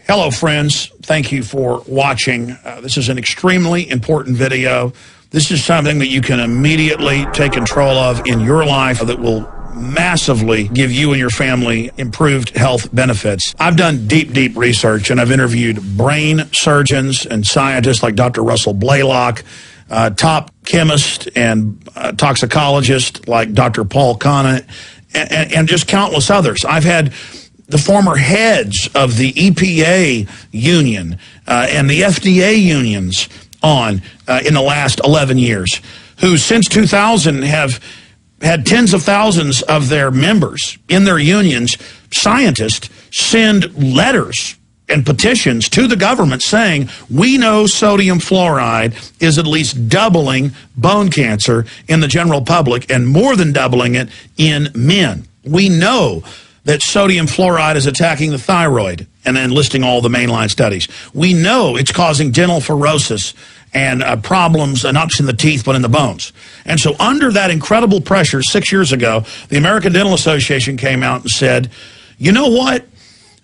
Hello, friends. Thank you for watching. This is an extremely important video. This is something that you can immediately take control of in your life that will massively give you and your family improved health benefits. I've done deep research, and I've interviewed brain surgeons and scientists like Dr. Russell Blaylock, top chemist and toxicologist like Dr. Paul Conant, and just countless others. I've had the former heads of the EPA union and the FDA unions on in the last 11 years, who since 2000 have had tens of thousands of their members in their unions, scientists, send letters and petitions to the government saying, we know sodium fluoride is at least doubling bone cancer in the general public and more than doubling it in men. We know that sodium fluoride is attacking the thyroid, and then listing all the mainline studies. We know it's causing dental fluorosis and problems, not just in the teeth, but in the bones. And so under that incredible pressure 6 years ago, the American Dental Association came out and said, you know what?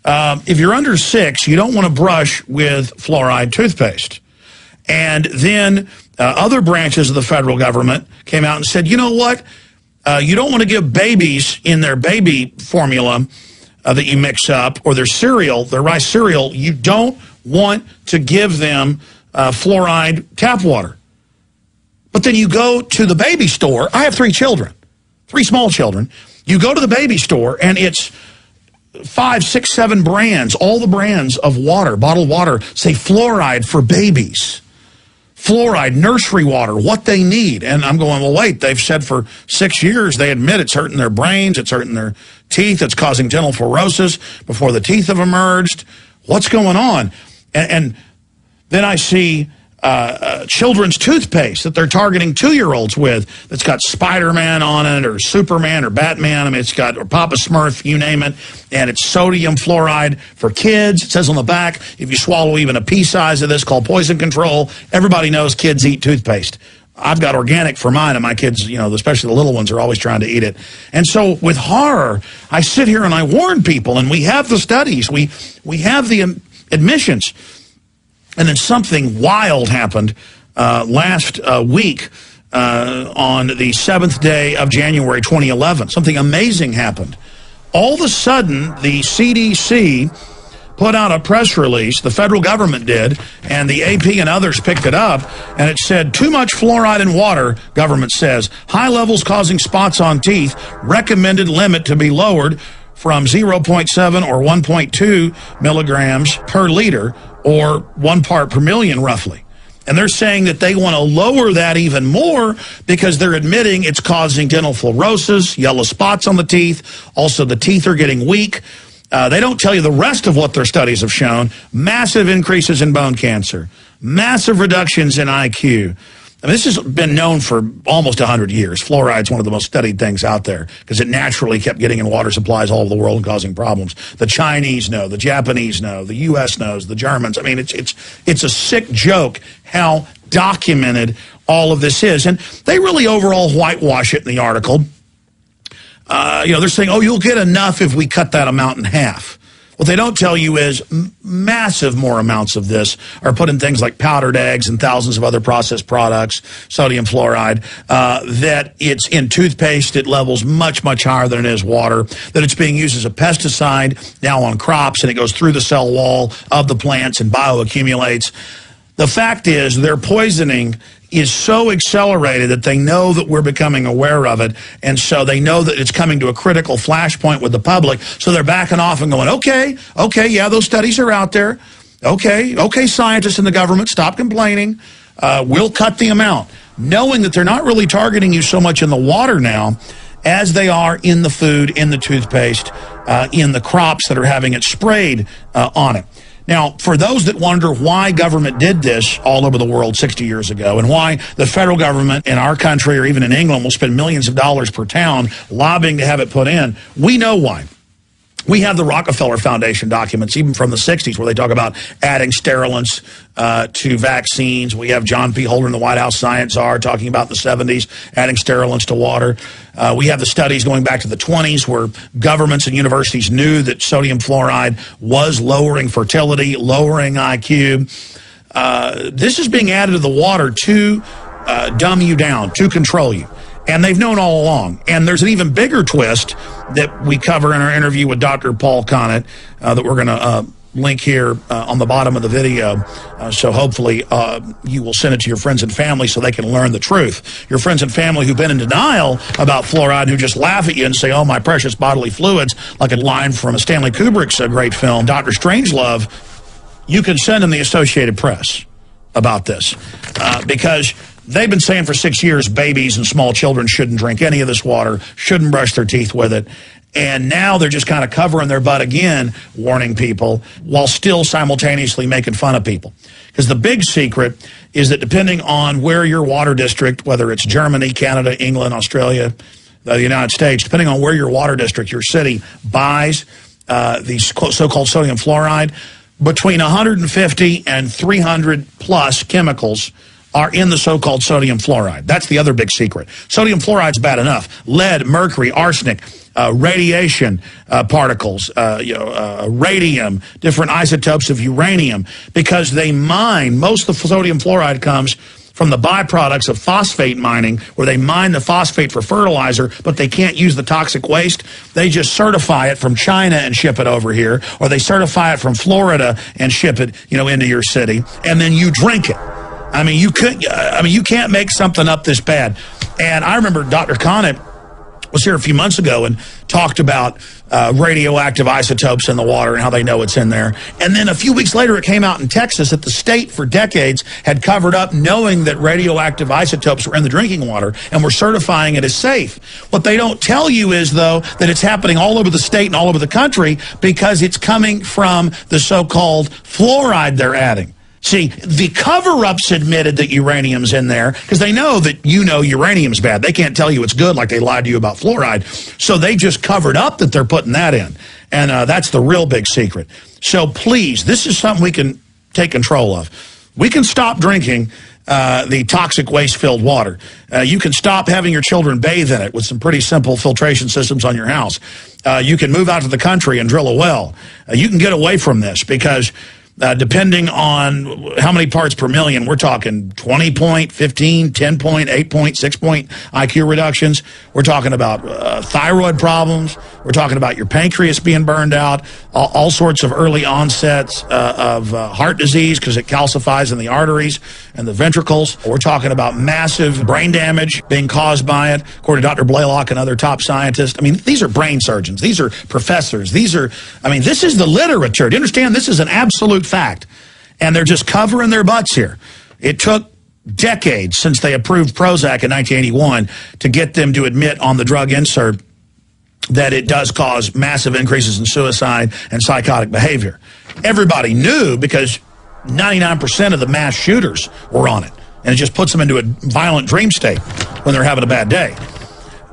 If you're under 6, you don't want to brush with fluoride toothpaste. And then other branches of the federal government came out and said, you know what? You don't want to give babies in their baby formula that you mix up, or their cereal, their rice cereal, you don't want to give them fluoride tap water. But then you go to the baby store. I have 3 children, 3 small children. You go to the baby store, and it's 5, 6, 7 brands, all the brands of water, bottled water, say fluoride for babies. Fluoride, nursery water, what they need. And I'm going, well, wait, they've said for 6 years, they admit it's hurting their brains, it's hurting their teeth, it's causing dental fluorosis before the teeth have emerged. What's going on? And then I see children's toothpaste that they're targeting 2-year-olds with that's got Spider-Man on it, or Superman, or Batman. I mean, it's got, or Papa Smurf, you name it. And it's sodium fluoride for kids. It says on the back, if you swallow even a pea size of this, called poison control. Everybody knows kids eat toothpaste. I've got organic for mine, and my kids, you know, especially the little ones, are always trying to eat it. And so with horror, I sit here and I warn people, and we have the studies, we have the admissions. And then something wild happened last week on the 7th day of January 2011. Something amazing happened. All of a sudden, the CDC put out a press release, the federal government did, and the AP and others picked it up, and it said, too much fluoride in water, government says, high levels causing spots on teeth, recommended limit to be lowered from 0.7 or 1.2 milligrams per liter, or 1 part per million, roughly. And they're saying that they want to lower that even more because they're admitting it's causing dental fluorosis, yellow spots on the teeth. Also, the teeth are getting weak. They don't tell you the rest of what their studies have shown. Massive increases in bone cancer, massive reductions in IQ. I mean, this has been known for almost 100 years. Fluoride is one of the most studied things out there because it naturally kept getting in water supplies all over the world and causing problems. The Chinese know, the Japanese know, the U.S. knows, the Germans. I mean, it's a sick joke how documented all of this is. And they really overall whitewash it in the article. You know, they're saying, oh, you'll get enough if we cut that amount in half. What they don't tell you is massive more amounts of this are put in things like powdered eggs and thousands of other processed products, sodium fluoride, that it's in toothpaste at levels much higher than it is water, that it's being used as a pesticide now on crops, and it goes through the cell wall of the plants and bioaccumulates. The fact is their poisoning is so accelerated that they know that we're becoming aware of it, and so they know that it's coming to a critical flashpoint with the public, so they're backing off and going, okay, yeah, those studies are out there. Okay, scientists in the government, stop complaining. We'll cut the amount, knowing that they're not really targeting you so much in the water now as they are in the food, in the toothpaste, in the crops that are having it sprayed on it. Now, for those that wonder why government did this all over the world 60 years ago, and why the federal government in our country or even in England will spend millions of dollars per town lobbying to have it put in, we know why. We have the Rockefeller Foundation documents, even from the 60s, where they talk about adding sterilants to vaccines. We have John P. Holder in the White House science czar talking about the 70s, adding sterilants to water. We have the studies going back to the 20s where governments and universities knew that sodium fluoride was lowering fertility, lowering IQ. This is being added to the water to dumb you down, to control you. And they've known all along. And there's an even bigger twist that we cover in our interview with Dr. Paul Connett that we're going to link here on the bottom of the video. So hopefully you will send it to your friends and family so they can learn the truth. Your friends and family who've been in denial about fluoride, who just laugh at you and say, oh, my precious bodily fluids, like a line from a Stanley Kubrick's great film, Dr. Strangelove, you can send them the Associated Press about this because they've been saying for 6 years babies and small children shouldn't drink any of this water, shouldn't brush their teeth with it. And now they're just kind of covering their butt again, warning people, while still simultaneously making fun of people. Because the big secret is that depending on where your water district, whether it's Germany, Canada, England, Australia, the United States, depending on where your water district, your city, buys these so-called sodium fluoride, between 150 and 300 plus chemicals are in the so-called sodium fluoride. That's the other big secret. Sodium fluoride's bad enough. Lead, mercury, arsenic, radiation particles, radium, different isotopes of uranium, because they mine. Most of the sodium fluoride comes from the byproducts of phosphate mining, where they mine the phosphate for fertilizer, but they can't use the toxic waste. They just certify it from China and ship it over here, or they certify it from Florida and ship it, into your city, and then you drink it. I mean, you can't make something up this bad. And I remember Dr. Connett was here a few months ago and talked about radioactive isotopes in the water and how they know it's in there. And then a few weeks later, it came out in Texas that the state for decades had covered up knowing that radioactive isotopes were in the drinking water and were certifying it as safe. What they don't tell you is, though, that it's happening all over the state and all over the country because it's coming from the so-called fluoride they're adding. See, the cover-ups admitted that uranium's in there because they know that uranium's bad. They can't tell you it's good like they lied to you about fluoride. So they just covered up that they're putting that in. And that's the real big secret. So please, this is something we can take control of. We can stop drinking the toxic waste-filled water. You can stop having your children bathe in it with some pretty simple filtration systems on your house. You can move out to the country and drill a well. You can get away from this because depending on how many parts per million, we're talking 20 point, 15, 10 point, 8 point, 6 point IQ reductions. We're talking about thyroid problems. We're talking about your pancreas being burned out, all sorts of early onsets of heart disease because it calcifies in the arteries and the ventricles. We're talking about massive brain damage being caused by it, according to Dr. Blaylock and other top scientists. I mean, these are brain surgeons. These are professors. This is the literature. Do you understand? This is an absolute fact. And they're just covering their butts here. It took decades since they approved Prozac in 1981 to get them to admit on the drug insert that it does cause massive increases in suicide and psychotic behavior. Everybody knew because 99% of the mass shooters were on it. And it just puts them into a violent dream state when they're having a bad day.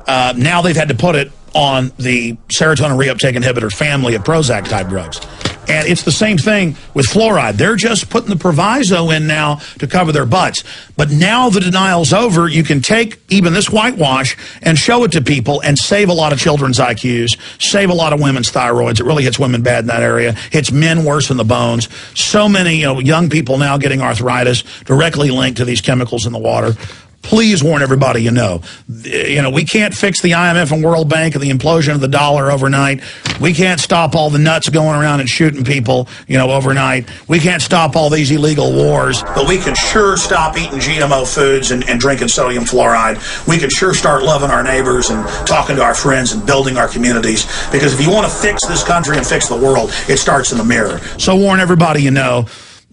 Now they've had to put it on the serotonin reuptake inhibitor family of Prozac-type drugs. And it's the same thing with fluoride. They're just putting the proviso in now to cover their butts. But now the denial's over, you can take even this whitewash and show it to people and save a lot of children's IQs, save a lot of women's thyroids. It really hits women bad in that area. Hits men worse in the bones. So many young people now getting arthritis directly linked to these chemicals in the water. Please warn everybody we can't fix the IMF and World Bank and the implosion of the dollar overnight. We can't stop all the nuts going around and shooting people, overnight. We can't stop all these illegal wars. But we can sure stop eating GMO foods and drinking sodium fluoride. We can sure start loving our neighbors and talking to our friends and building our communities. Because if you want to fix this country and fix the world, it starts in the mirror. So warn everybody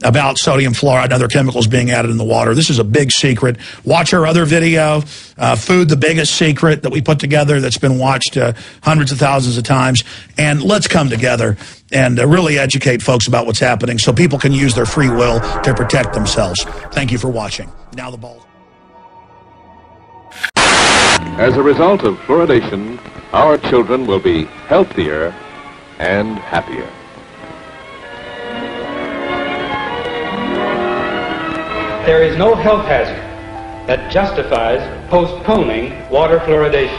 about sodium fluoride and other chemicals being added in the water. This is a big secret. Watch our other video, Food, the Biggest Secret, that we put together that's been watched hundreds of thousands of times. And let's come together and really educate folks about what's happening so people can use their free will to protect themselves. Thank you for watching. Now the ball. As a result of fluoridation, our children will be healthier and happier. There is no health hazard that justifies postponing water fluoridation.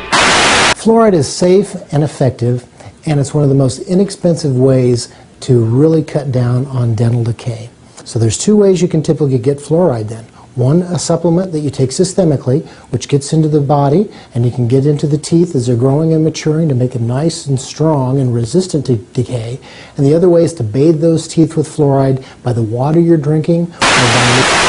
Fluoride is safe and effective, and it's one of the most inexpensive ways to really cut down on dental decay. So there's two ways you can typically get fluoride then. One, a supplement that you take systemically, which gets into the body, and you can get into the teeth as they're growing and maturing to make them nice and strong and resistant to decay. And the other way is to bathe those teeth with fluoride by the water you're drinking or by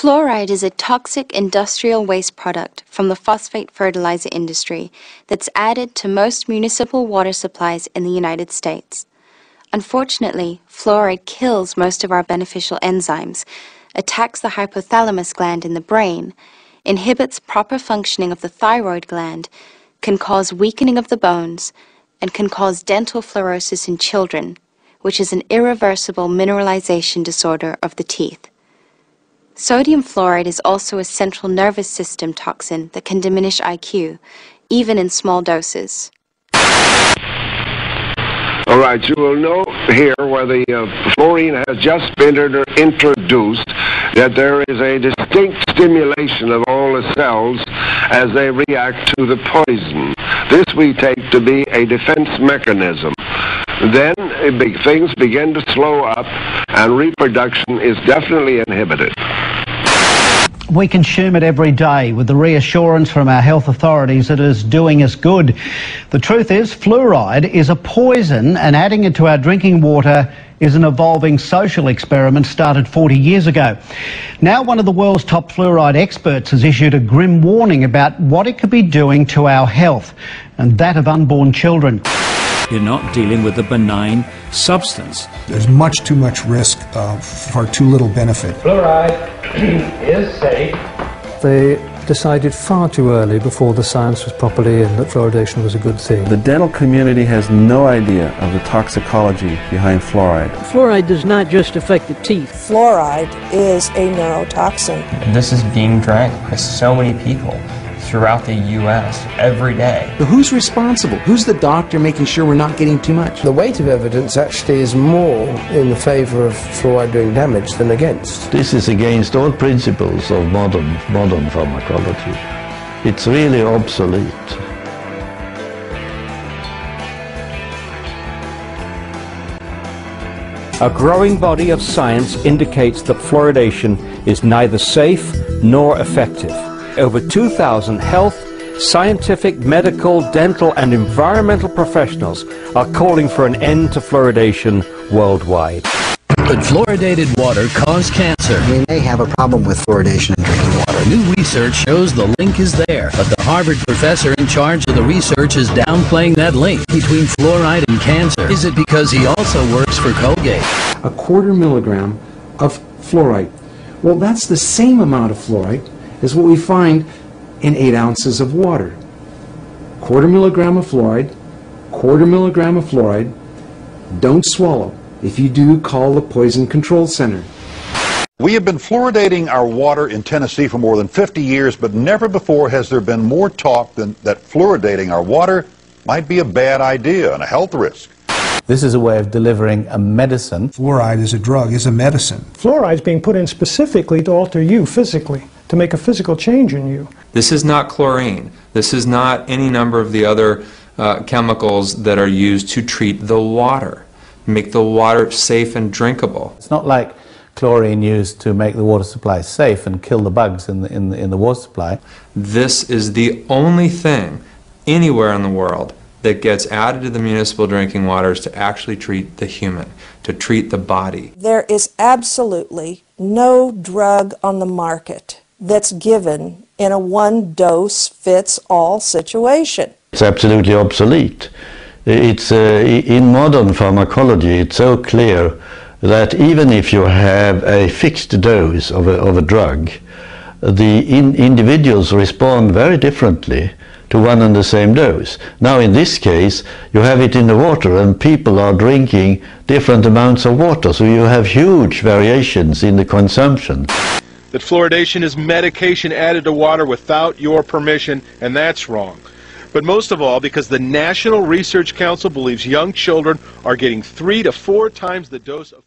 Fluoride is a toxic industrial waste product from the phosphate fertilizer industry that's added to most municipal water supplies in the United States. Unfortunately, fluoride kills most of our beneficial enzymes, attacks the hypothalamus gland in the brain, inhibits proper functioning of the thyroid gland, can cause weakening of the bones, and can cause dental fluorosis in children, which is an irreversible mineralization disorder of the teeth. Sodium fluoride is also a central nervous system toxin that can diminish IQ, even in small doses. All right, you will note here where the fluorine has just been introduced that there is a distinct stimulation of all the cells as they react to the poison. This we take to be a defense mechanism. Then things begin to slow up and reproduction is definitely inhibited. We consume it every day with the reassurance from our health authorities that it is doing us good. The truth is, fluoride is a poison, and adding it to our drinking water is an evolving social experiment started 40 years ago. Now one of the world's top fluoride experts has issued a grim warning about what it could be doing to our health, and that of unborn children. You're not dealing with a benign substance. There's much too much risk for too little benefit. Fluoride is safe. They decided far too early, before the science was properly in, that fluoridation was a good thing. The dental community has no idea of the toxicology behind fluoride. Fluoride does not just affect the teeth. Fluoride is a neurotoxin. This is being drank by so many people throughout the U.S. every day. So who's responsible? Who's the doctor making sure we're not getting too much? The weight of evidence actually is more in the favor of fluoride doing damage than against. This is against all principles of modern pharmacology. It's really obsolete. A growing body of science indicates that fluoridation is neither safe nor effective. Over 2,000 health, scientific, medical, dental and environmental professionals are calling for an end to fluoridation worldwide. Could fluoridated water cause cancer? We may have a problem with fluoridation in drinking water. New research shows the link is there, but the Harvard professor in charge of the research is downplaying that link between fluoride and cancer. Is it because he also works for Colgate? A 1/4 milligram of fluoride. Well, that's the same amount of fluoride as what we find in 8 ounces of water. 1/4 milligram of fluoride, 1/4 milligram of fluoride. Don't swallow. If you do, call the Poison Control Center. We have been fluoridating our water in Tennessee for more than 50 years, but never before has there been more talk that fluoridating our water might be a bad idea and a health risk. This is a way of delivering a medicine. Fluoride is a drug, is a medicine. Fluoride is being put in specifically to alter you physically, to make a physical change in you. This is not chlorine. This is not any number of the other chemicals that are used to treat the water, make the water safe and drinkable. It's not like chlorine used to make the water supply safe and kill the bugs in the water supply. This is the only thing anywhere in the world that gets added to the municipal drinking waters to actually treat the human, to treat the body. There is absolutely no drug on the market that's given in a one-dose-fits-all situation. It's absolutely obsolete. It's in modern pharmacology, it's so clear that even if you have a fixed dose of a drug, the individuals respond very differently to one and the same dose. Now in this case you have it in the water and people are drinking different amounts of water, so you have huge variations in the consumption. That fluoridation is medication added to water without your permission, and that's wrong. But most of all, because the National Research Council believes young children are getting 3 to 4 times the dose of